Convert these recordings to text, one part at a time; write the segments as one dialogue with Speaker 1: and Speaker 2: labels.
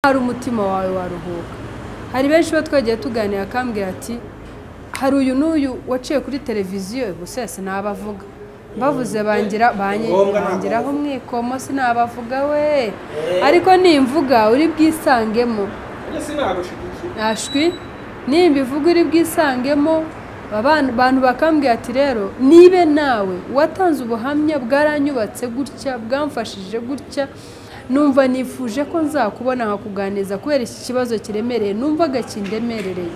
Speaker 1: hari umutima wawe waruhuka. Hari benshi batwagiye tuganira akambwira ati hari uyu n'uyu waciye kuri televiziyo gusa sinabavuga bavuze bangiraho mwikomo sinabavuga we ariko nimvuga uri bwisangemo ashwi nimbivuga uri bwisangemo abantu bakambwira ati rero nibe nawe watanze ubuhamya bwaranyubatse gutya bwamfashije gutya numva nifuje ko nzakubona nkakuganiza kubera iki kibazo kiremereye numvaga kindemerereye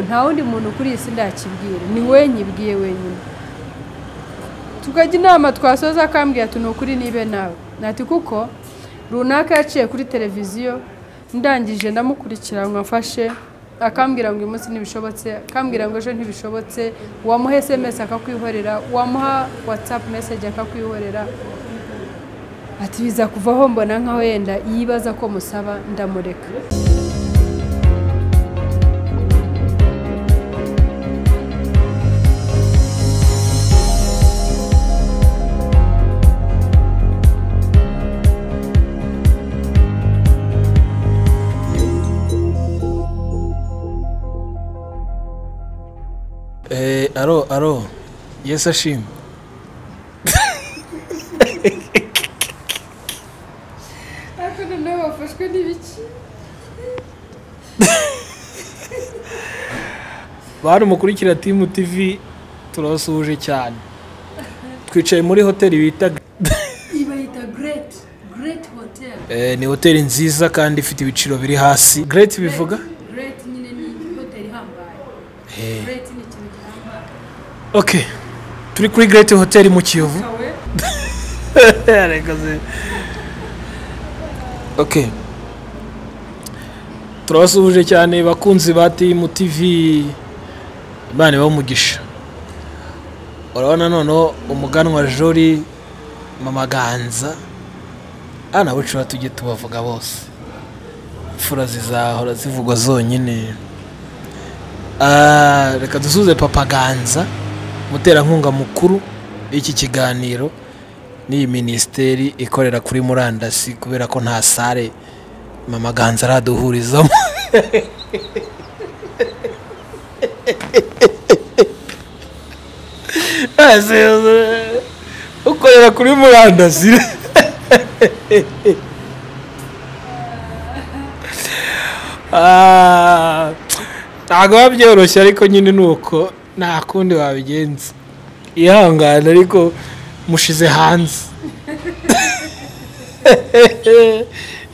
Speaker 1: nta wundi muntu kuri isi ndakibwira ni we nyibwiye wenyine tukajya inama twasoza akambwira ati nukuri nibe nawe nati kuko runaka yaciye kuri televiziyo ndangije ndamukurikira mwafashe akambwira ngo uyu munsi ntibishobotse akambwira ngo ejo ntibishobotse wamuha SMS akakwihorera wamuha WhatsApp message akakwihorera ati biza kuvaho mbona nkaho yenda yibaza ko musaba ndamureka.
Speaker 2: Aro yes ashim
Speaker 1: Akuna nawe wafashwe n'ibiki
Speaker 2: bari mukurikira Team TV turasuje cyane twicaye muri hoteli bita
Speaker 1: Great Hotel
Speaker 2: ni hoteli nziza kandi ifite ibiciro biri hasi. Great bivuga
Speaker 1: Great nyine ni hoteli hambaye Great ni kintu hambaye.
Speaker 2: Okay turi kuri Great Hotel mu Kiyovu. Okay turasuje cyane bakunzi ba Team TV bane bamugisha. Urabona noneho umuganwa Jori Mama Ganza ana bucura tujye tubavuga bose fura zizahora zivugwa zonyine. Reka dusuze Papa Ganza mutera nkunga mukuru iki kiganiro ni ministeri ikorera kuri murandasi kubera ko nta sare Mama Ganza araduhurizamo. Ukorera kuri murandasi ntabwo babyoroshye ariko nyine nuko nta kundi wabigenza ihangana ariko mushize hanze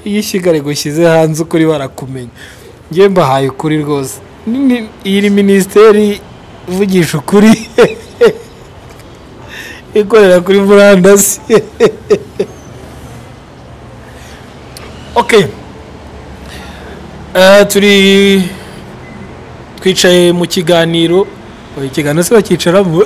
Speaker 2: iyo ishigare gushyize hanze ukuri barakumenya ngiye mbahaye ukuri rwose iyi ministeri ivugisha ukuri ikorera kuri murandasi. Okay twicaye mu kiganiro ikiganiro se bakicaramo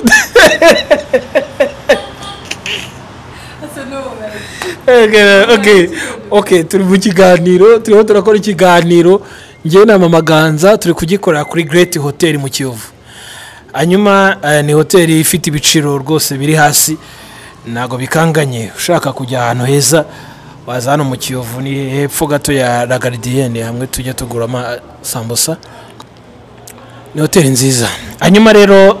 Speaker 2: Okay turi mu kiganiro turiho turakora ikiganiro ngiye na Mama Ganza turi kugikorera kuri Great Hotel mu Kiyovu. Hanyuma ni hoteli ifite ibiciro rwose biri hasi nago bikanganye ushaka kujya ahantu heza waza hano mu Kiyovu ni hepfo gato ya La Gardienne hamwe tujya tugura sambusa ni hoteli nziza. Hanyuma rero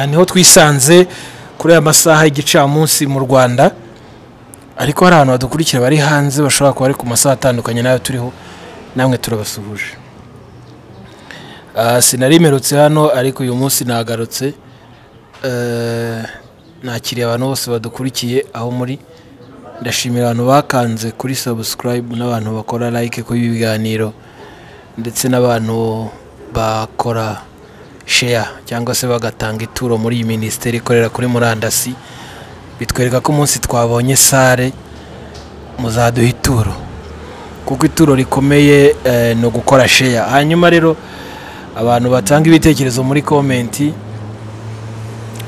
Speaker 2: niho twisanze kuri aya masaha y'igicamunsi mu Rwanda ariko hari abantu badukurikira bari hanze bashobora kuba ari ku masaha atandukanye nayo turiho namwe turabasuhuje. Sinarimerutse hano ariko uyu munsi nagarutse nakiriye abantu bose badukurikiye aho muri ndashimira abantu bakanze kuri subscribe n'abantu bakora like ku biganiro ndetse n'abantu bakora share cyangwa se bagatanga ituro muri iyi ministeri ikorera kuri murandasi bitwereka ko umunsi twabonye sare muzaduha ituro kuko ituro rikomeye no gukora share. Hanyuma rero abantu batanga ibitekerezo muri comment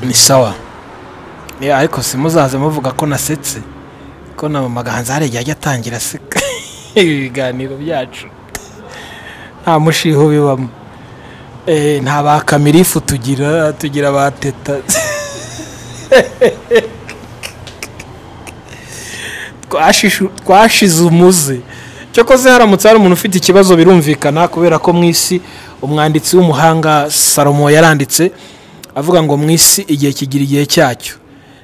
Speaker 2: ni sawa ariko simuzaze muvuga ko nasetse ko na Mama Ganza hari yajya atangira seka ibiganiro byacu nta mushiho bibamo nta bakamirifu tugira bateta twashize umuze cyokoze haramutse hari umuntu ufite ikibazo birumvikana kubera ko mu isi umwanditsi w'umuhanga Salomo yaranditse avuga ngo mu isi igihe kigira igihe cyacyo.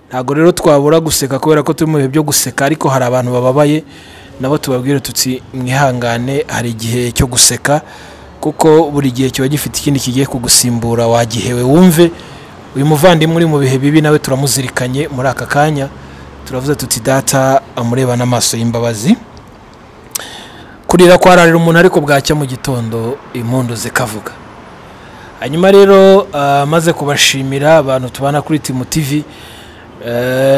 Speaker 2: Ntago rero twabura guseka kubera ko turi mu bihe byo guseka, ariko hari abantu bababaye nabo tubabwire tutsi mwihangane, hari igihe cyo guseka kuko buri gihe kiba gifite ikindi kigiye kugusimbura. Wagihewe wumve uyu muvandimwe uri mu bihe bibi nawe turamuzirikanye muri aka kanya, turavuze tuti data amureba n'amaso y'imbabazi. Kurira kwararira umuntu ariko bwacya mu gitondo impundu zikavuga. Hanyuma rero maze kubashimira abantu tubana kuri Timu TV,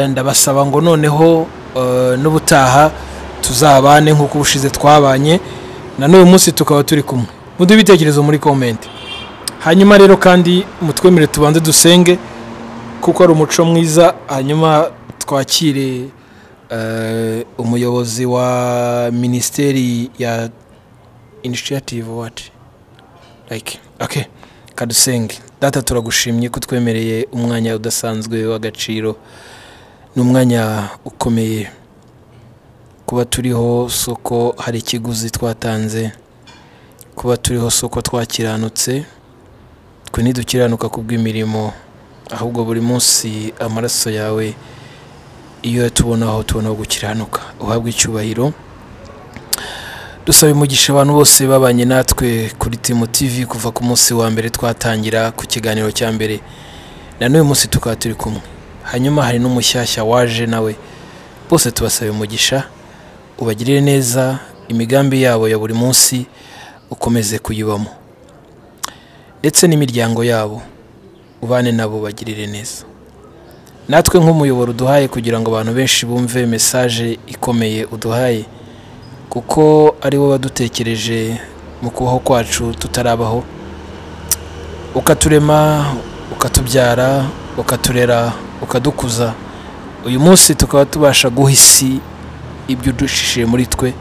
Speaker 2: ndabasaba ngo noneho n'ubutaha tuzabane nk'uko ubushize twabanye, na n'uyu munsi tukaba turi kumwe. Muduhe ibitekerezo muri comment. Hanyuma rero kandi mutwemere tubanze dusenge kuko ari umuco mwiza, hanyuma twakire umuyobozi wa ministeri ya initiative okay, kadusenge. Data turagushimye ko twemereye umwanya udasanzwe w'agaciro, n'umwanya ukomeye kuba turiho soko hari ikiguzi twatanze, kuba turiho soko twakiranutse, twe ntidukiranuka kubw'imirimo, ahubwo buri munsi amaraso yawe iyo tubonaho tubonaho gukiranuka. Uhabwe icyubahiro. Dusaba umugisha abantu bose babanye natwe kuri Timu TV kuva ku munsi wa mbere twatangira ku kiganiro cya mbere, na n'uyu munsi tukaba turi kumwe. Hanyuma hari n'umushyashya waje nawe, bose tubasaba umugisha, ubagirire neza, imigambi yabo ya buri munsi ukomeze kuyibamo, ndetse n'imiryango yabo ubane nabo bagirire neza. Natwe nk'umuyoboro uduhaye kugira ngo abantu benshi bumve message ikomeye uduhaye, kuko ari wowe wadutekereje mu kubaho kwacu tutarabaho, ukaturema, ukatubyara, ukaturera, ukadukuza. Uyu munsi tukaba tubasha guhisi ibyo udushishiye muri twe.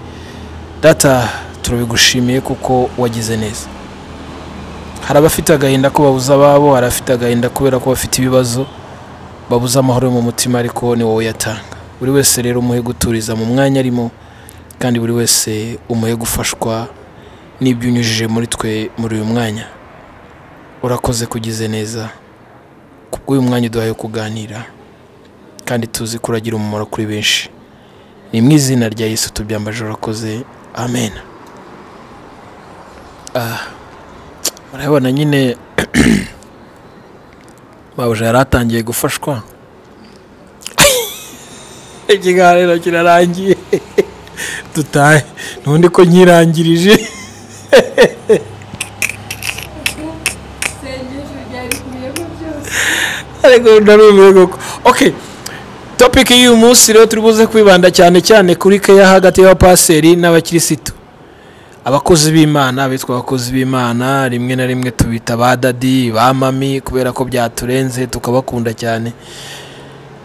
Speaker 2: Data turabigushimiye kuko wagize neza. Hari abafite agahinda ko babuza ababo, hari abafite agahinda kubera ko bafite ibibazo babuza amahoro mu mutima, ariko ni wowe yatanga. Buri wese rero umuhe guturiza mu mwanya arimo, kandi buri wese umuhe gufashwa n'ibyo unyujije muri twe muri uyu mwanya. Urakoze kugize neza kubw'uyu mwanya uduhaye kuganira, kandi tuzi kuragira umumaro kuri benshi. Ni mu izina rya Yesu tubyambaje, urakoze, amen. Murabona nyine babuja yaratangiye gufashwa, ikiganiro kirarangiye, tutahe nundi ko nyirangirije. Ariko ndarumiye koko. Okay, topic y'uyu munsi rero turi buze kwibanda cyane kuri keya hagati y'abapaseri n'abakirisitu, abakozi b'Imana. Bitwa abakozi b'Imana rimwe na rimwe tubita ba dadi, ba mami, kubera ko byaturenze tukabakunda cyane.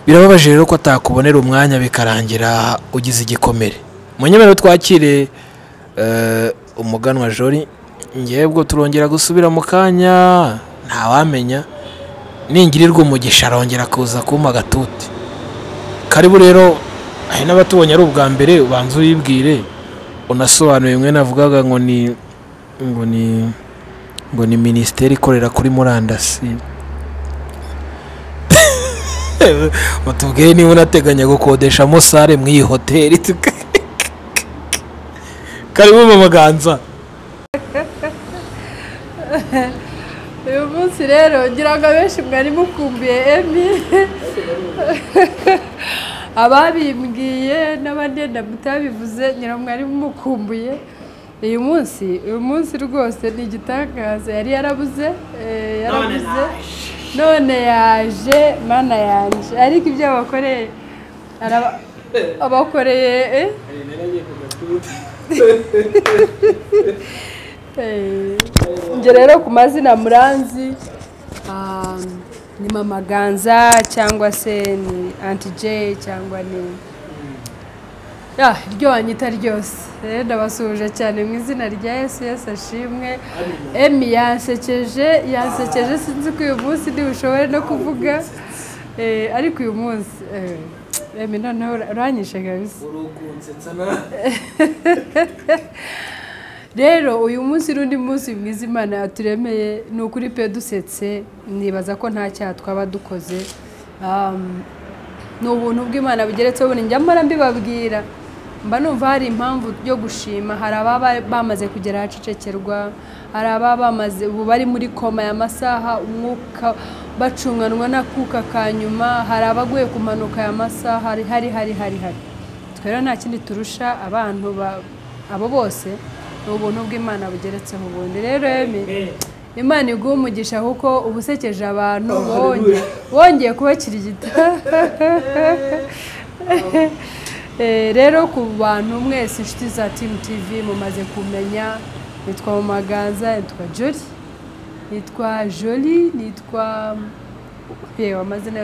Speaker 2: Birababaje rero ko atakubonera umwanya bikarangira ugize igikomere. Munyemero twakire umuganwa Jori, ngebwo turongera gusubira mu kanya, nta wamenya ningirirwa umugisha arongera kuza kuma gatuti. Karibu rero, ahe n'abatubonye ari ubwa mbere ubanze uyibwire, unasobanuye mwe navugaga ngo ni ministeri ikorera kuri murandasi. Mutubwiye niba unateganya gukodeshamo sare mu iyi hoteli. Karibu mu Maganza.
Speaker 1: Uyu munsi rero ngira ngo benshi mwari mukumbuye Emi, ababimbwiye n'abandi mutabivuze ngira mwari mukumbuye. Uyu munsi rwose ni igitangaza, yari yarabuze none yaje, mana yanje. Ariko ibyo abakoreye nge rero ku mazina muranzi, ni Mama Ganza cyangwa se ni Auntie J cyangwa ni iryo wanyita ryose. Ndabasuhuje cyane mu izina rya Yesu. Yesu ashimwe. Emi yansekeje, sinzi ko uyu munsi ndi bushobore no kuvuga, ariko uyu munsi noneho uranyishe kabisa
Speaker 2: urukunsetsa na
Speaker 1: rero uyu munsi rundi munsi mwiza Imana yaturemeye ni ukuri pe dusetse nibaza ko nta cyaha twaba dukoze ni ubuntu bw'Imana bugeretseho ubundi njya mpora mbibabwira mba numva hari impamvu yo gushima hari ababa bamaze kugera ahacecekerwa hari ababa bamaze ubu bari muri koma y'amasaha umwuka bacunganwa na kuka kanyuma hari abaguye kumanuka y'amasaha hari twero nta kindi turusha abantu abo bose ni ubuntu bw'Imana bugeretseho ubundi rero Imana iguha umugisha kuko ubusekeje abantu wongeye kubakirigita rero ku bantu mwese inshuti za Team TV mumaze kumenya nitwa Mumaganza nitwa Jolie nitwa amazina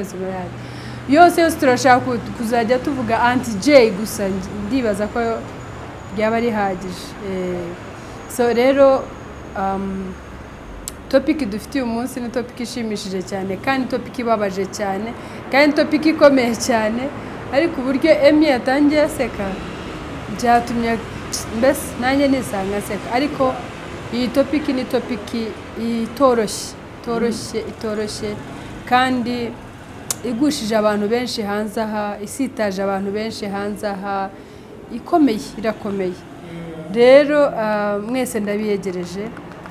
Speaker 1: yose turashaka kuzajya tuvuga Anti J gusa ndibaza ko byaba ari hagije so rero topic dufitiye umunsi ni topic ishimishije cyane kandi topic ibabaje cyane kandi topic ikomeye cyane ariko uburyo Emmy yatangiye aseka byatumye mbese nanjye nisanga aseka ariko iyi topic ni topic itoroshye kandi igushije abantu benshi hanze aha isitaje abantu benshi hanze aha irakomeye rero mwese ndabiyegereje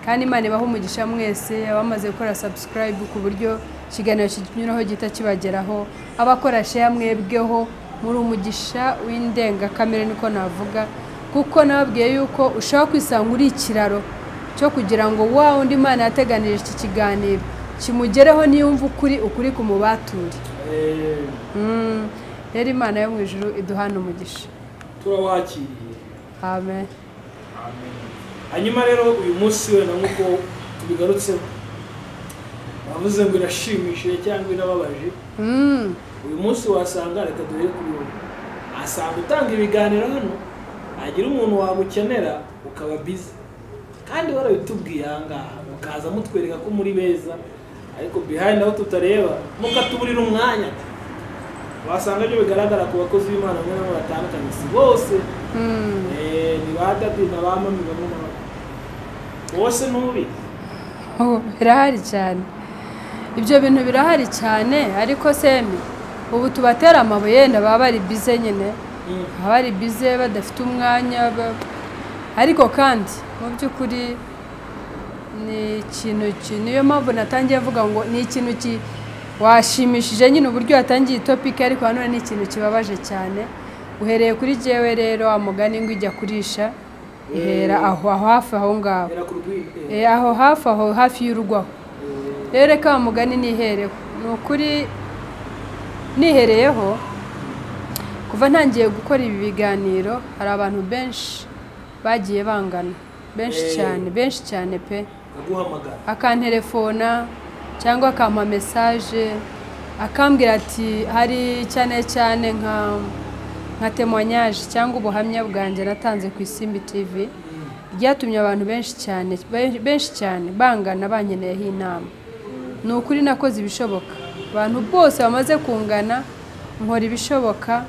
Speaker 1: kandi Imana ibaha umugisha mwese abamaze gukora subscribe ku buryo ikiganiro kinyuraho gita kibageraho abakora share mwebweho muri umugisha w'indenga kamere niko navuga kuko nababwiye yuko ushaka kwisanga uri ikiraro cyo kugira ngo undi Imana yateganirije iki kiganiro kimugereho niyumva ukuri kumubature rero Imana yo mu ijuru iduhana umugisha
Speaker 2: turawakiriye
Speaker 1: amen
Speaker 2: hanyuma rero uyu munsi wenda nk'uko tubigarutseho bavuze ngo irashimishije cyangwa irababaje uyu munsi wasanga reka duhere kuri wowe asanga utanga ibiganiro hano hagira umuntu wagukenera ukaba busy kandi warabitubwiye ahangaha mukaza mutwereka ko muri beza ariko behind aho tutareba mukatuburira umwanya wasanga byo bigaragara ku bakozi b'Imana mwe nabo batandukanye si bose ni badadi na bamami bamwe bose nubi
Speaker 1: birahari cyane ibyo bintu birahari cyane ariko semi ubu tubatera amabuye baba bari bize nyine baba bari bize badafite umwanya ariko kandi mu by'ukuri ni ikintu niyo mpamvu natangiye avuga ngo ni ikintu washimishije nyine uburyo yatangiye topic ariko hano ni ikintu kibabaje cyane uhereye kuri jewe rero amugani ngo ijya kurisha ihera aho hafi aho ngaho aho hafi aho hafi y'urugo rero reka amugani nihereho ni ukuri nihereyeho kuva ntangiye gukora ibi biganiro hari abantu benshi bagiye bangana benshi cyane pe akantelefona cyangwa akampa message akambwira ati hari cyane nka témoignage cyangwa ubuhamya bwanjye natanze ku Isimbi TV ryatumye abantu benshi cyane bangana banyeneyeho inama ni ukuri nakoze ibishoboka abantu bose bamaze kungana nkora ibishoboka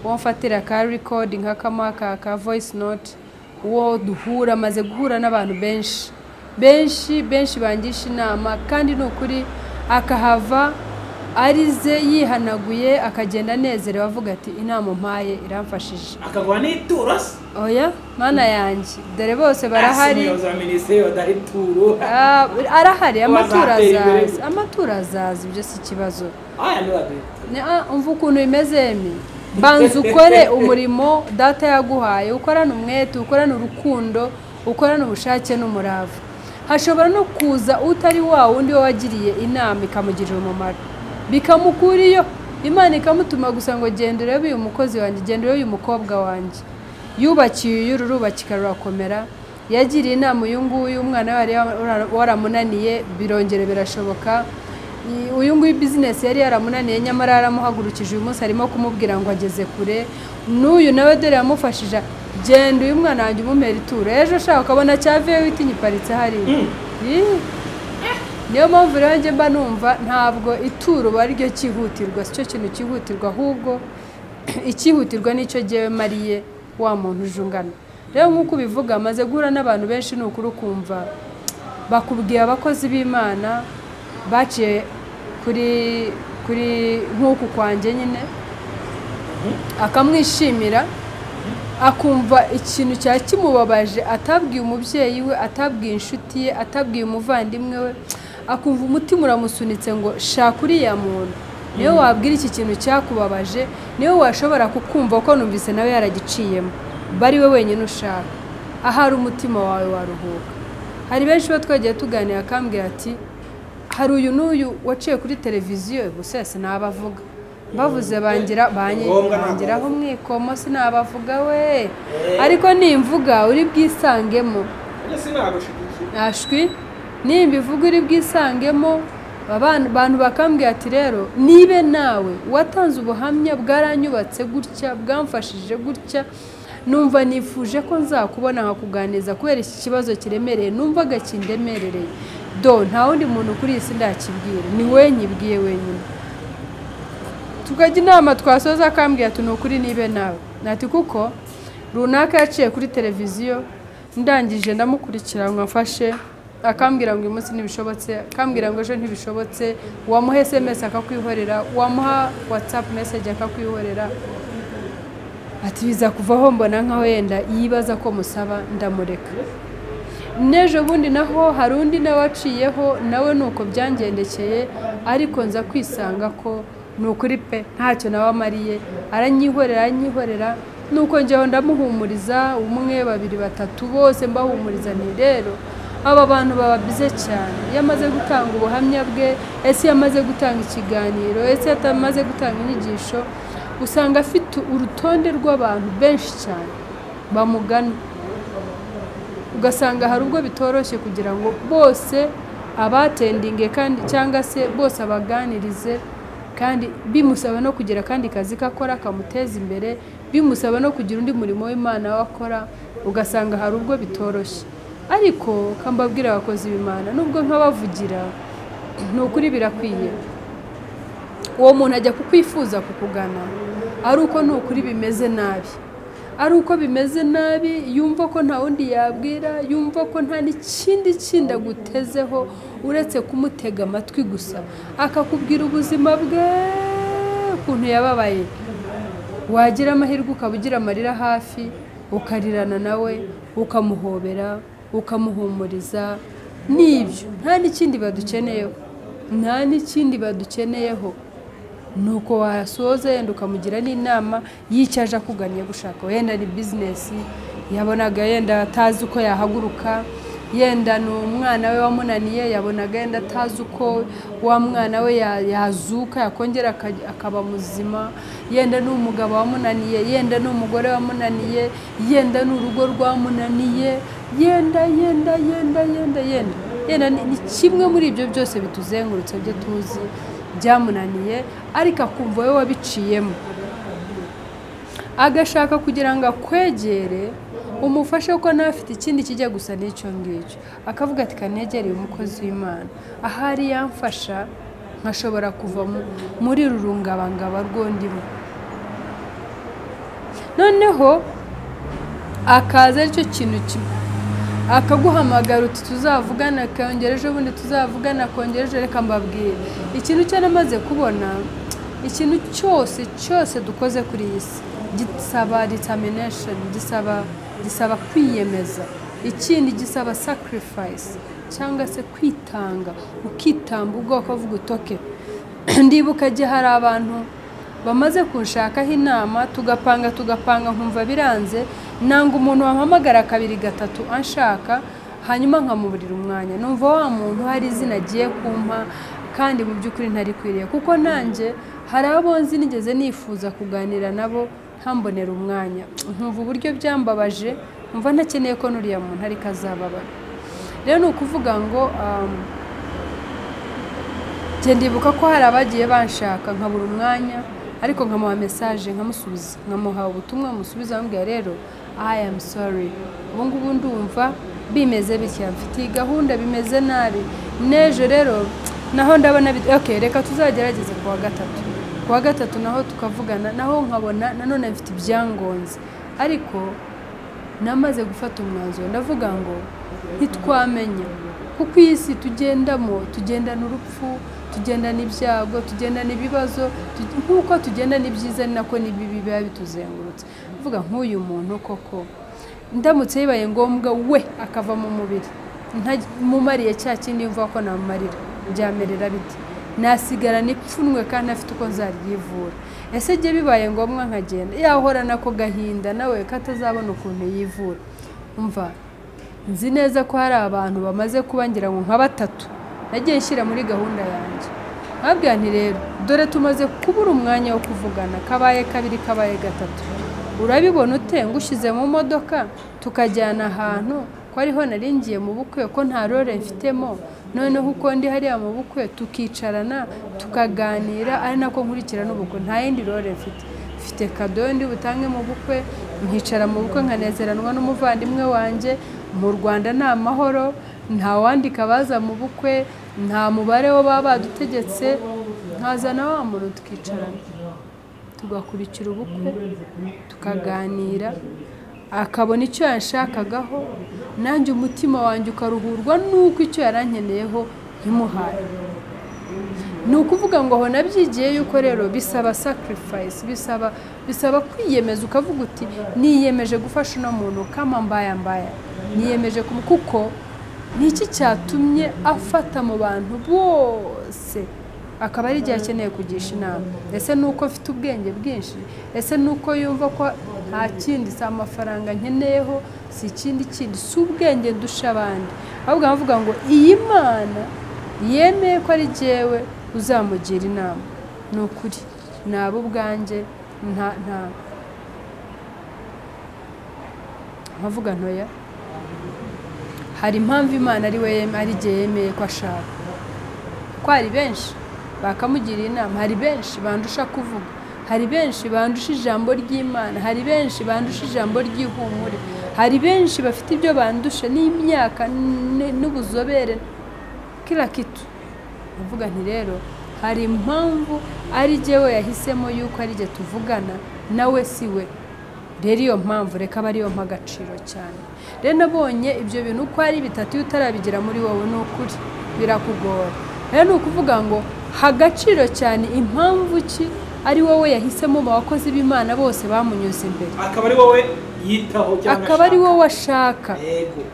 Speaker 1: uwo mfatira ka record nka kamaka ka voice note uwo duhura maze guhura n'abantu benshi bangisha inama kandi ni ukuri akahava arize yihanaguye akagenda nezerewe avuga ati inama mpaye iramfashije
Speaker 2: akagwa n'ituro
Speaker 1: oya mana yanjye dore bose barahari arahari amatura azaza ibyo si ikibazo umva ukuntu bimeze banza ukore umurimo data yaguhaye ukorana umwete ukorana urukundo ukorana ubushake n'umurava hashobora no kuza utari wa wundi wagiriye inama ikamugirira umumaro bikamukuriyo Imana ikamutuma gusa ngo genda urebe uyu mukozi wanjye genda urebe uyu mukobwa wanjye yubakiye urubakika rurakomera yagiriye inama uyu nguyu umwana wari waramunaniye birongere birashoboka uyu nguyu business yari yaramunaniye nyamara yaramuhagurukije uyu munsi arimo kumubwira ngo ageze kure n'uyu nawe dore yamufashije genda uyu mwana wanjye umumera ituro ejo ushaka ukabona cyavuye witinye iparitse hariya niyo mpamvu rero njye mba numva ntabwo ituro ari ryo cyihutirwa si cyo kintu cyihutirwa ahubwo ikihutirwa nicyo giye mariye wa muntu ujungana. Rero nkuko bivuga amaze guhura n'abantu benshi n'ukuri kumva bakubwiye abakozi b'Imana baciye kuri nkuko kwanje nyine akamwishimira akumva ikintu cya kimubabaje atabwiye umubyeyi we, atabwiye inshuti ye, atabwiye umuvandimwe we, akumva umutima uramusunitse ngo shaka uriya muntu. Niyo wabwira iki kintu cyakubabaje, niyo washobora kukumva ko numvise nawe yaragiciyemo, bari we wenyine ushaka, ahari umutima wawe waruhuka. Hari benshi batwagiye tuganira akambwira ati hari uyu n'uyu waciye kuri televiziyo gusa sinabavuga, bavuze bangiraho mwikomo sinabavuga we, ariko nimvuga uri bwisangemo ashwi, nimbivuga uri bwisangemo. Abantu bakambwira ati rero nibe nawe watanze ubuhamya bwaranyubatse gutya, bwamfashije gutya, numva nifuje ko nzakubona nkakuganiza kubera iki kibazo kiremereye numvaga kindemerereye, nta wundi muntu kuri isi ndakibwira, ni we nyibwiye wenyine. Tukajya inama twasoza akambwira ati nukuri nibe nawe, nati kuko runaka yaciye kuri televiziyo, ndangije ndamukurikira ngo mfashe, akambwira ngo uyu munsi ntibishobotse, akambwira ngo ejo ntibishobotse, wamuha SMS akakwihorera, wamuha WhatsApp message akakwihorera, ati biza kuvaho mbona nkaho yenda yibaza ko musaba ndamureka. Nejo bundi naho hari undi nawe waciyeho, nawe nuko byangendekeye, ariko nza kwisanga ko nukuri pe ntacyo nawe amariye, aranyihorera nuko njyeho ndamuhumuriza, umwe babiri batatu bose mbahumuriza. Ni rero aba bantu baba bize cyane, yamaze gutanga ubuhamya bwe, ese yamaze gutanga ikiganiro, ese yamaze gutanga inyigisho, usanga afite urutonde rw'abantu benshi cyane bamugana, ugasanga hari ubwo bitoroshye kugira ngo bose abatendinge kandi cyangwa se bose abaganirize, kandi bimusaba no kugira kandi kazi kakora kamuteza imbere, bimusaba no kugira undi murimo w'Imana wakora, ugasanga hari ubwo bitoroshye. Ariko kambabwira abakozi b'Imana nubwo nkabavugira nukuri birakwiye, uwo muntu ajya kukwifuza kukugana ari uko nukuri bimeze nabi, ari uko bimeze nabi, yumva ko nta wundi yabwira, yumva ko nta n'ikindi kindi agutezeho uretse kumutega amatwi gusa, akakubwira ubuzima bwe ukuntu yababaye. Wagira amahirwe ukaba ugira amarira hafi, ukarirana nawe, ukamuhobera, ukamuhumuriza. Nibyo nta n'ikindi badukeneyeho, nta n'ikindi badukeneyeho. Nuko wasoza yenda ukamugira n'inama y'icyaje akuganye gushaka, wenda ni business yabonaga yenda atazi uko yahaguruka, yenda n'umwana we wamunaniye, yabonaga yenda atazi uko wa mwana we yazuka yakongera akaba muzima, yenda n'umugabo wamunaniye, yenda n'umugore wamunaniye, yenda n'urugo rwamunaniye, yenda ni kimwe muri ibyo byose bituzengurutse byo tuzi byamunaniye, ariko akumva we wabiciyemo, agashaka kugira ngo akwegere umufashe ko nafite ikindi kijya gusa n'icyo ngicyo, akavuga ati kanegereye umukozi w'Imana, ahari yamfasha nkashobora kuva muri rurungabangaba rwondimo. Noneho akaza aricyo kintu kimwe, akaguhamagara uti tuzavugana, kongera ejo bundi tuzavugana, kongera ejo. Reka mbabwire ikintu cyo namaze kubona, ikintu cyose dukoze kuri iyi si gisaba determination, gisaba kwiyemeza, ikindi gisaba sacrifice cyangwa se kwitanga, ukitamba ubwoko vuga utoke. Ndibuka gihe hari abantu bamaze kunshakaho inama, tugapanga nkumva biranze, nanga umuntu wampamagara kabiri gatatu anshaka, hanyuma nkamuburira umwanya, numva wa muntu hari izina agiye kumpa kandi mu by'ukuri ntari kwiriye, kuko nanjye hari abo nzi nigeze nifuza kuganira nabo ntambonera umwanya, nkumva uburyo byambabaje, numva ntakeneye ko nuriya muntu ariko azababara. Rero ni ukuvuga ngo ndibuka ko hari abagiye banshaka nkabura umwanya, ariko nkamuha message nkamusubiza, nkamuha ubutumwa musubiza, ambwira rero I am sorry, ubu ngubu ndumva bimeze bitya, mfite gahunda bimeze nabi, nejo rero naho ndabona okay, reka tuzagerageze kuwa gatatu. kuwa gatatu naho tukavugana naho nkabona nanone mfite ibyangonze ariko namaze gufata umwanzuro ndavuga ngo ntitwamenya kuko iyi si tugendamo tugendana urupfu tugendana ibyago tugendana ibibazo nk'uko tugendana ibyiza ni nako n'ibibi biba bituzengurutse mvuga nk'uyu muntu koko ndamutse bibaye ngombwa we akava mu mubiri mumariye cya kindi yumva ko namumarira byamerera biti nasigara nipfunwe kandi afite uko nzaryivura ese jye bibaye ngombwa nkagenda yahora nako gahinda nawe katazabona ukuntu yivura umva nzi neza ko hari abantu bamaze kubangira ngo nka batatu nagiye nshyira muri gahunda yanjye nkabwira nti rero dore tumaze kubura umwanya wo kuvugana kabaye kabiri kabaye gatatu urabibona ute ngushyize mu modoka tukajyana ahantu ko ariho naringiye mu bukwe ko nta role mfitemo noneho uko ndi hariya mu bukwe tukicarana tukaganira ari nako nkurikira n'ubukwe nta yindi role mfite kado ndi butange mu bukwe nkicara mu bukwe nkanezeranwa n'umuvandimwe wanjye mu Rwanda nta mahoro nta wandika baza mu bukwe nta mubare wo baba badutegetse nkazana wa muntu tukicarana tugakurikira ubukwe tukaganira akabona icyo yanshakagaho nanjye umutima wanjye ukaruhurwa nuko icyo yarankeneyeho nkimuhaye ni ukuvuga ngo aho nabyigiye yuko rero bisaba sacrifice bisaba kwiyemeza ukavuga uti niyemeje gufasha uno muntu kama mbaya niyemeje kuko niki cyatumye afata mu bantu bose akaba ari igihe akeneye kugisha inama ese nuko afite ubwenge bwinshi ese nuko yumva ko nta kindi si amafaranga nkeneyeho si ikindi si ubwenge ndusha abandi ahubwo bavuga ngo iyi Mana yemeye ko ari jyewe uzamugira inama ni ukuri nabo ubwanjye nkavuga ntoya hari impamvu Imana ari jye yemeye ko ashaka ko hari benshi bakamugiriye inama hari benshi bandusha kuvuga hari benshi bandusha ijambo ry'Imana hari benshi bandusha ijambo ry'ihumure hari benshi bafite ibyo bandusha n'imyaka n'ubuzobere kila kitu uvuga nti rero hari impamvu ari jyewe yahisemo yuko ari jye tuvugana nawe si we rero iyo mpamvu reka aba ariyo mpa agaciro cyane rero nabonye ibyo bintu uko ari bitatu iyo utarabigira muri wowe ni ukuri birakugora rero ni ukuvuga ngo hagaciro cyane impamvu ki ari wowe yahisemo mu bakozi b'Imana bose bamunyuze imbere
Speaker 2: akaba ari wowe yitaho cyangwa
Speaker 1: akaba ari wowe ashaka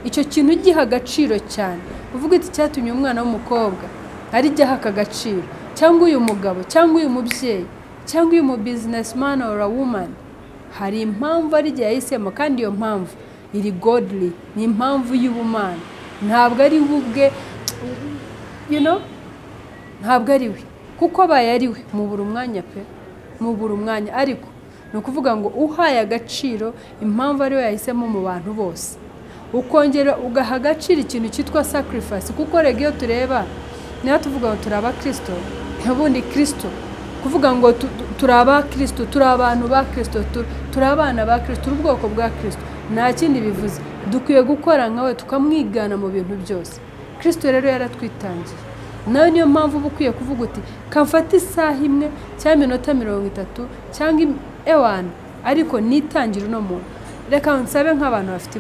Speaker 1: icyo kintu giha agaciro cyane uvuga iti cyatumye umwana w'umukobwa ari jya haka agaciro cyangwa uyu mugabo cyangwa uyu mubyeyi cyangwa uyu mu businessman or a woman hari impamvu ari jye yahisemo kandi iyo mpamvu iri godly ni impamvu y'ubumana ntabwo ari ubwe ntabwo ari we kuko abaye ari we mubura umwanya pe mubura umwanya ariko ni ukuvuga ngo uhaye agaciro impamvu ari we yahisemo mu bantu bose ukongera ugaha agaciro ikintu cyitwa sacrifice kuko rega iyo tureba niyo tuvuga ngo turi abakristo ubundi kristo kuvuga ngo turi abakristo turi abantu ba kristo turi abana ba kristo turi ubwoko bwa kristo nta kindi bivuze dukwiye gukora nkawe tukamwigana mu bintu byose kristo rero yaratwitangiye nawe niyo mpamvu uba ukwiye kuvuga uti kamfata isaha imwe cyangwa iminota 30 cyangwa ewana ariko nitangira uno muntu reka nsabe nk'abantu bafite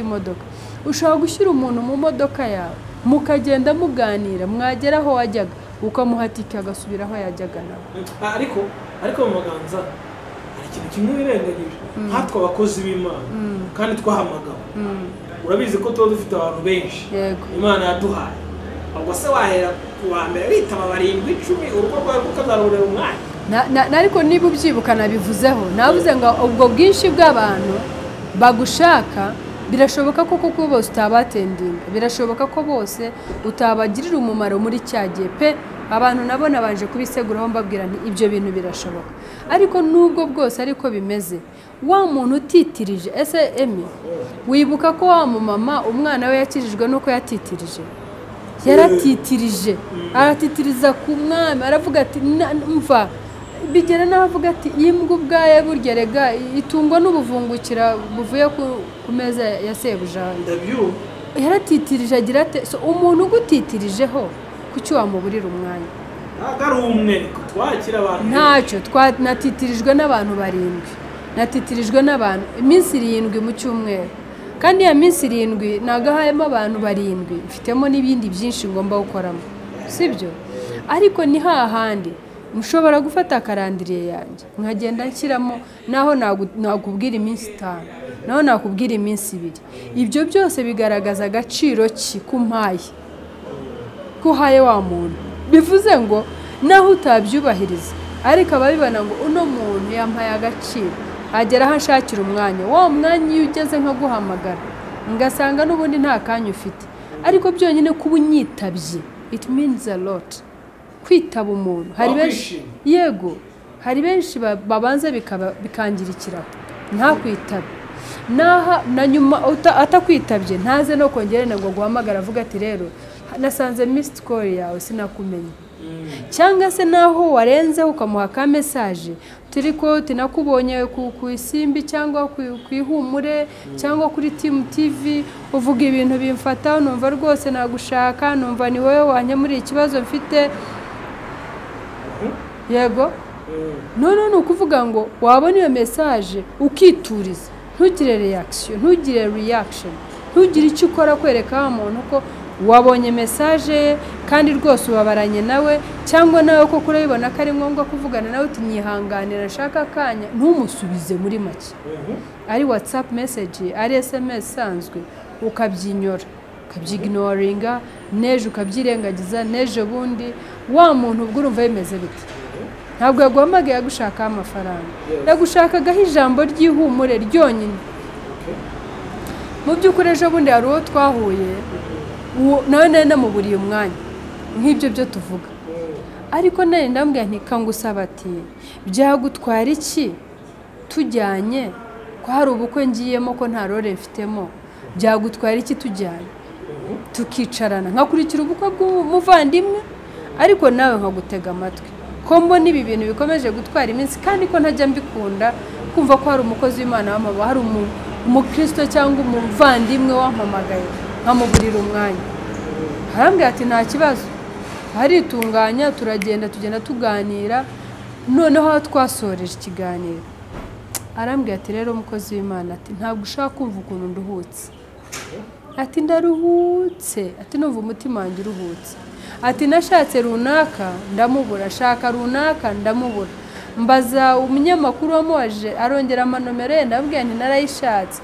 Speaker 1: imodoka ushobora gushyira umuntu mu modoka yawe mukagenda muganira mwagera aho wajyaga ukamuhatika agasubira aho yajyaga nawe
Speaker 2: ariko mu maganza hari ikintu kimwe birengagije nkatwe abakozi b'Imana kandi twahamagawe urabizi ko tuba dufite abantu benshi Imana yaduhaye ubwo se wahera kuwa mbere bitaba 7-10 urugo rwawe rukazarurera umwanya
Speaker 1: ariko niba ubyibuka nabivuzeho navuze ngo ubwo bwinshi bw'abantu bagushaka birashoboka ko kuko bose utabatendinga birashoboka ko bose utabagirira umumaro muri cyagiye pe abantu nabo nabanje kubiseguraho mbabwira nti ibyo bintu birashoboka ariko nubwo bwose ariko bimeze wa muntu utitirije ese Emi wibuka ko wa mama umwana we yakijijwe nuko yatitirije yaratitirije aratitiriza ku mwami aravuga ati mva bigera n'abavuga ati imbwa ubwaye burya rega itungwa n'ubuvungukira buvuye ku meza ya sebuja yaratitirije agira ate so umuntu ugutitirijeho kuki wamuburira umwanya
Speaker 3: ari umwe twakira abantu
Speaker 1: ntacyo natitirijwe n'abantu barindwi natitirijwe n'abantu iminsi 7 mu cyumweru kandi ya minsi 7 nagahayemo abantu barindwi mfitemo n'ibindi byinshi ngomba gukoramo sibyo ariko ni hahandi mushobora gufata karandiriye yanjye nkagenda nshyiramo naho nakubwira iminsi 5 naho nakubwira iminsi 2 ibyo byose bigaragaza agaciro ki kumpaye kuhaye wa muntu bivuze ngo naho utabyubahiriza ariko ababibana ngo uno muntu yampaye agaciro agera aho ashakira umwanya wa mwanya iyo ugeze nko guhamagara ngasanga n'ubundi nta kanya ufite ariko byonyine kuba unyitabye it means a lot kwitaba umuntu hari benshi yego hari benshi babanza bikangirikira nta kwitaba na nyuma atakwitabye ntaze no kongerana ngo guhamagara avuga ati rero nasanze missed call yawe sinakumenye cyangwa se naho warenze ukamuha ka message turiko tinakubonye ku isimbi cyangwa ku ihumure cyangwa kuri Team TV uvuga ibintu bimfata numva rwose nagushaka numva ni wowe wanye muri ikibazo mfite yego no ukuvuga ngo wabona iyo message ukituriza ntugire reaction ntugire icyo ukora kwereka umuntu ko wabonye message kandi rwose ubabaranye nawe cyangwa nawe ko kurayibona ko ari ngombwa kuvugana nawe utinyihanganira nshaka kanya ntumusubize muri make ari WhatsApp message ari SMS sanzwe ukabyinyora ukabyignoringa neje ukabyirengagiza neje bundi wa muntu ubwo urumva bimeze bite ntabwo yaguhamagaye yagushaka amafaranga yagushakagaho ijambo ry'ihumure ryonyine mu by'ukuri ejo bundi hari uwo twahuye nawe namuburiye umwanya nk'ibyo byo tuvuga ariko nari ndambwira nti kangusaba ati byagutwara iki tujyanye ko hari ubukwe ngiyemo ko nta role mfitemo byagutwara iki tujyanye tukicarana nkakurikira ubukwe bw'umuvandimwe ariko nawe nkagutega amatwi ko mbona ibi bintu bikomeje gutwara iminsi kandi ko ntajya mbikunda kumva ko hari umukozi w'Imana w'amaba hari umukristo cyangwa umuvandimwe wampamagaye nkamuburira umwanya harambwira ati nta kibazo haritunganya tugenda tuganira noneho twasoreje ikiganiro arambwira ati rero umukozi w'Imana ati ntabwo ushaka kumva ukuntu nduhutse ati ndaruhutse ati numva umutima wanjye uruhutse ati nashatse runaka ndamubura shaka runaka ndamubura mbaza umunyamakuru wamuwaje arongera amanomero ye ndabwira nti narayishatse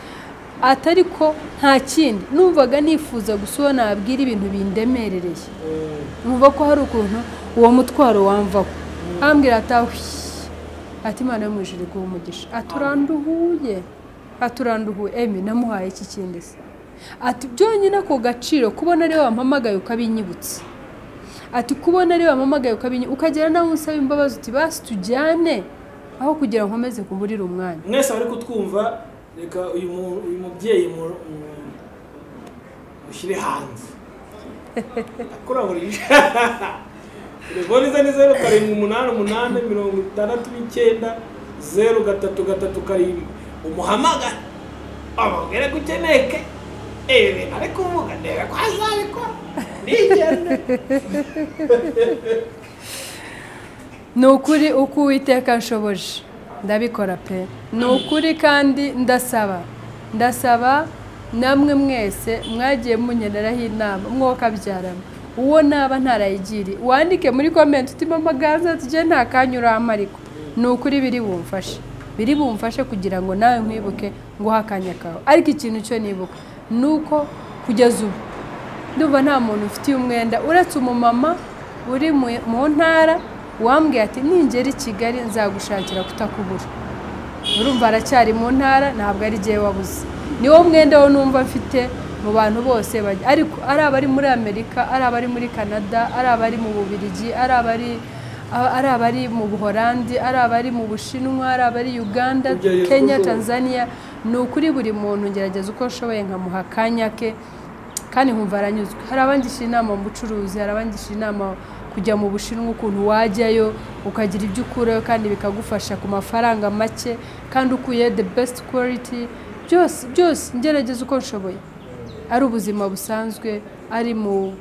Speaker 1: atariko nta kindi numvaga nifuza gusubona nabwira ibintu bindemerereye numva ko hari ukuntu uwo mutwaro wamvaho ambwira ati Imana yo mu ijuru iguha umugisha aturanduhuye emi namuhaye iki kindi se ati byonyine ko gaciro kubona ari wampamagaye ukabinyibutse ati kubona ari wampamagaye ukagera nawe usaba imbabazi uti basi tujyane aho kugira nkomeze kuburira umwanya
Speaker 3: mwese bari kutwumva reka uyu mubyeyi mushyire hanze akuraburije telefoni ze ni 0788869033 umuhamagara abagere gukeneke ariko umuga ndebe ko azabikora nigende
Speaker 1: nukuri uko Uwiteka nshoboje ndabikora pe nukuri kandi ndasaba namwe mwese mwagiye munyeneraho inama mwokabyarana uwo naba ntarayigiri wandike muri comment utima magaza tuje nta kanyurama ariko nukuri biri bumfashe kugira ngo nawe nkwibuke ngo hakanya kawe ariko ikintu cyo nibuka nuko kugeza ubu ndumva nta muntu ufitiye umwenda uretse umumama uri mu ntara wambwiye ati ningera i Kigali nzagushakira kutakubura urumva aracyari mu ntara ntabwo ari giye wabuze niwo mwenda wo numva mfite mu bantu bose ariko ari abari muri Amerika ari abari muri Canada ari abari mu Bubiligi ari abari mu Buholandi ari abari mu Bushinwa ari abari Uganda Kenya Tanzania nukuri buri muntu ngerageza uko nshoboye nkamuha kanya ke kandi nkumva aranyuzwe hari abangisha inama mu bucuruzi hari abangisha inama kujya mu Bushinwa ukuntu wajyayo ukagira ibyo ukurayo kandi bikagufasha ku mafaranga make kandi ukuye the best quality byose ngerageza uko nshoboye ari ubuzima busanzwe ari mu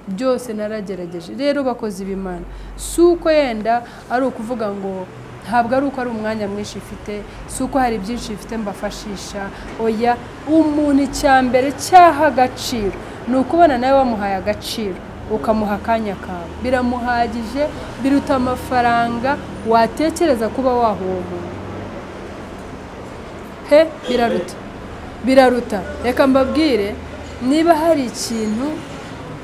Speaker 1: byose naragerageje. Rero bakoze ibimana si uko yenda ari ukuvuga ngo ntabwo ari uko ari umwanya mwinshi ifite, si uko hari byinshi bifite mbafashisha, oya, umuntu icyambere cyaha agaciro ni ukubona nawe wamuhaye agaciro ukamuha akanya kawe, biramuhagije, biruta amafaranga watekereza kuba waha uwo muntu. Biraruta. Reka mbabwire, niba hari ikintu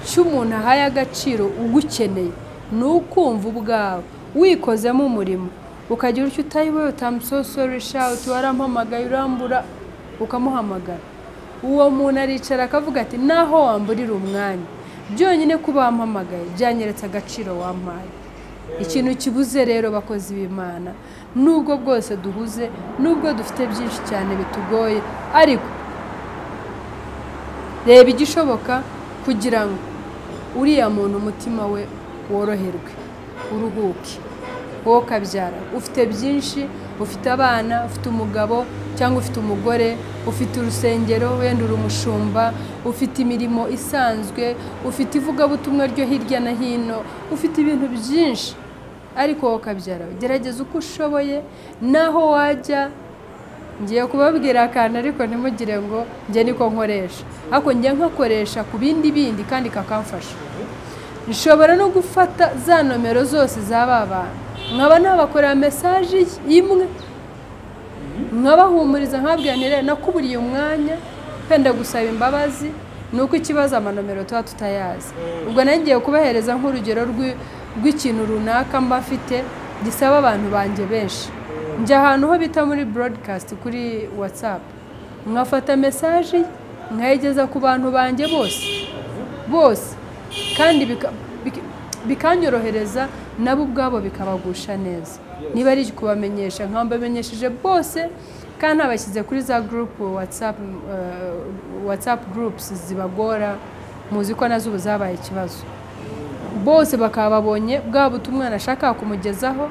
Speaker 1: cy'umuntu ahaye agaciro ugukeneye, ni ukumva ubwawe wikozemo umurimo ukagira icyo utayiwe, utamusosoresha, warampamagaye urambura, ukamuhamagara. Uwo muntu aricara akavuga ati naho wamburira umwanya, byonyine kuba wampamagaye byanyeretse agaciro wampaye. Ikintu kibuze rero bakoze ibimana, nubwo bwose duhuze, nubwo dufite byinshi cyane bitugoye, ariko reba igishoboka kugira ngo uriya muntu umutima we woroherwe, uruhuke. Wowe kabyara ufite byinshi, ufite abana, ufite umugabo cyangwa ufite umugore, ufite urusengero, wenda uri umushumba, ufite imirimo isanzwe, ufite ivugabutumwa ryo hirya na hino, ufite ibintu byinshi, ariko wowe kabyara gerageza uko ushoboye. Naho wajya, ngiye kubabwira akantu ariko ntimugire ngo njye niko nkoresha, ariko njye nkakoresha ku bindi kandi kakamfasha. Nshobora no gufata za nomero zose z'aba bantu nkaba nabakorera message imwe, nkabahumuriza nkabwira nti nakuburiye umwanya penda gusaba imbabazi, nuko ikibazo amanomero tuba tutayazi. Ubwo nagiye kubahereza nk'urugero rw'ikintu runaka mbafite gisaba abantu banje benshi. Njya ahantu ho bita muri broadcast kuri WhatsApp, nkafata message nkayigeza ku bantu banje bose, kandi bikanyorohereza nabo ubwabo bikabagusha neza. Niba ari kubamenyesha nkambamenyesheje bose, kandi abashyize kuri za group WhatsApp groups zibagora, muzi ko nazo ubuzabaye ikibazo. Bose bakababonye bwa butumwa nashaka kumugezaho,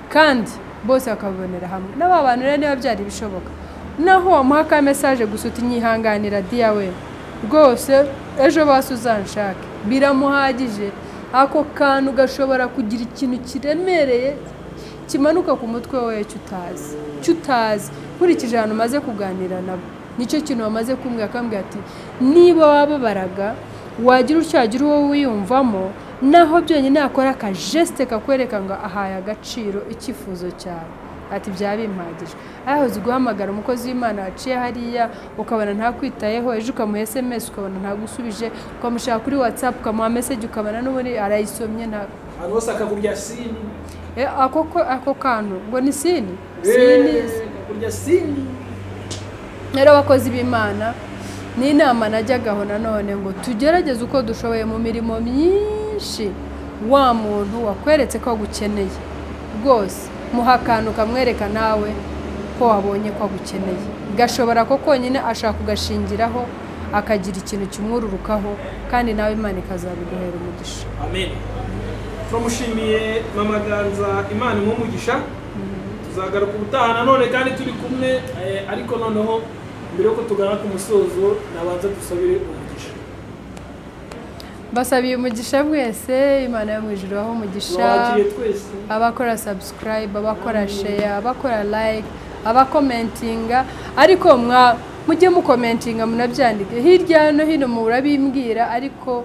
Speaker 1: kandi bose bakabonera hamwe. N'aba bantu rero niba byari bishoboka, naho wamuha ka message gusa uti nyihanganira dia we rwose ejo basuzanshake, biramuhagije. Ako kantu gashobora kugira ikintu kiremereye kimanuka ku mutwe wawe cyutazi kurikije ahantu maze kuganira nabo. Nicyo kintu bamaze kumbwira, akambwira ati niba wababaraga wagira ucyagira uwo wiyumvamo, naho byonyine yakora ka geste kakwereka ngo ahaye agaciro icyifuzo cyawe, ati byabimpagije. Aho guhamagara umukozi w'Imana aciye hariya ukabona nta kwitayeho, ejo ukamuha SMS ukabona nta gusubije, ukamushaka kuri WhatsApp ukamuha message ukabona n'uburi arayisomye, nta
Speaker 3: hano akakurya sini.
Speaker 1: Ako kantu ngo ni sini
Speaker 3: kurya sini.
Speaker 1: Rero abakozi b'Imana ni inama najyagaho nanone ngo tugerageze uko dushoboye mu mirimo myinshi. Wa muntu wakweretse ko agukeneye rwose, muha akantu kamwereka nawe ko wabonye ko agukeneye. Gashobora ko konyine ashaka kugashingiraho akagira ikintu kimwururukaho, kandi nawe Imana ikazabiguhera umugisha.
Speaker 3: Amen. Turamushimiye Mama Ganza, Imana imumugisha. Tuzagaruka ubutaha nanone kandi turi kumwe, ariko noneho mbere yuko tugana ku musozo nabanza dusabire umugisha.
Speaker 1: Basabiye umugisha mwese, Imana yo mu ijuru aho umugisha.
Speaker 3: Twese
Speaker 1: Abakora subscribe, abakora share, abakora like, abakomentinga, ariko mujye mukomentinga, munabyandike hirya no hino, murabimbwira, ariko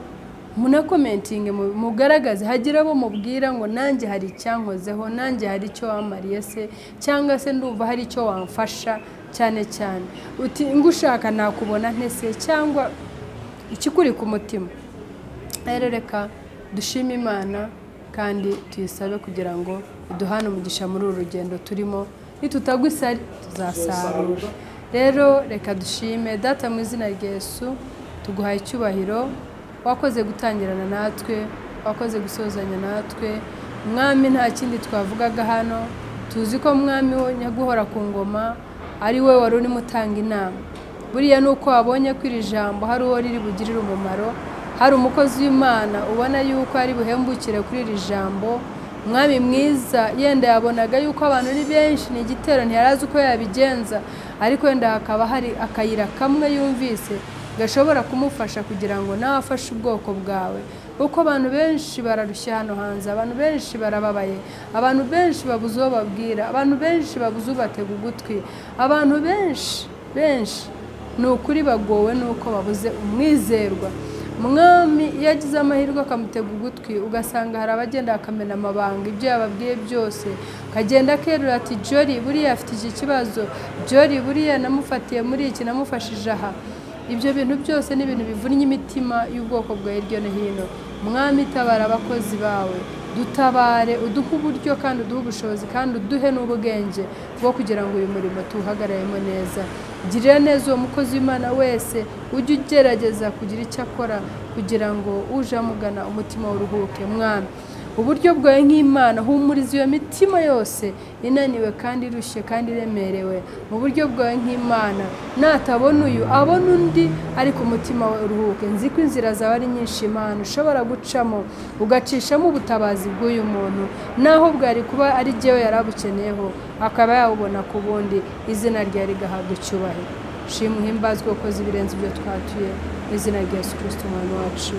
Speaker 1: munakomentinge, mugaragaze, hagira abo mubwira ngo nanjye hari icyankozeho, nanjye hari icyo wamariye se, cyangwa se ndumva hari icyo wamfasha cyane cyane, uti ngushaka nakubona ntese, cyangwa ikikuri ku mutima. Rero reka dushime Imana kandi tuyisabe kugira ngo iduhane umugisha muri uru rugendo turimo, nitutagwa isari tuzasarura. Rero reka dushime Data mu izina rya Yesu, tuguhaye icyubahiro, wakoze gutangirana natwe, wakoze gusozanya natwe. Mwami, nta kindi twavugaga hano, tuzi ko Mwami we nyaguhora ku ngoma ari we wari urimo utanga inama. Buriya nuko wabonye ko iri jambo hari uwo riri bugirire umumaro, hari umukozi w'Imana ubona yuko ari buhembukire kuri iri jambo. Mwami mwiza, yenda yabonaga yuko abantu ari benshi, ni igitero ntiyarazi uko yabigenza, ariko yenda hakaba hari akayira kamwe yumvise gashobora kumufasha kugira ngo nawe afashe ubwoko bwawe. Kuko abantu benshi bararushya hano hanze, abantu benshi barababaye, abantu benshi babuze uwo babwira, abantu benshi babuze ubatega ugutwi, abantu benshi ni ukuri bagowe nuko babuze umwizerwa. Mwami yagize amahirwe akamutega ugutwi, ugasanga hari abagenda akamena amabanga ibyo yababwiye byose, kagenda kerura ati Jori buriya afite iki kibazo, Jori buriya namufatiye muri iki, namufashije aha. Ibyo bintu byose ni ibintu bivunnye imitima y'ubwoko bwa hirya no hino. Mwami tabara abakozi bawe, dutabare, uduhe uburyo kandi uduhe ubushobozi kandi uduhe n'ubwenge bwo kugira ngo uyu murimo tuwuhagararemo neza. Girira neza uwo mukozi w'Imana wese, ujye ugerageza kugira icyo akora kugira ngo uje amugana umutima uruhuke. Mwami uburyo bwawe nk'Imana humuriza iyo mitima yose inaniwe kandi irushye kandi iremerewe. Mu buryo bwawe nk'Imana natabona uyu abona undi ariko umutima we uruhuke. Nzi ko inzira zawe ari nyinshi Imana ushobora gucamo ugacishamo ubutabazi bw'uyu muntu, naho bwari kuba ari jyewe yarabukeneyeho akaba yawubona ku bundi, izina ryawe rigahabwa icyubahiro. Shimwe himbazwe ukoze ibirenze ibyo twatuye, izina rya Yesu Kristo umwami wacu.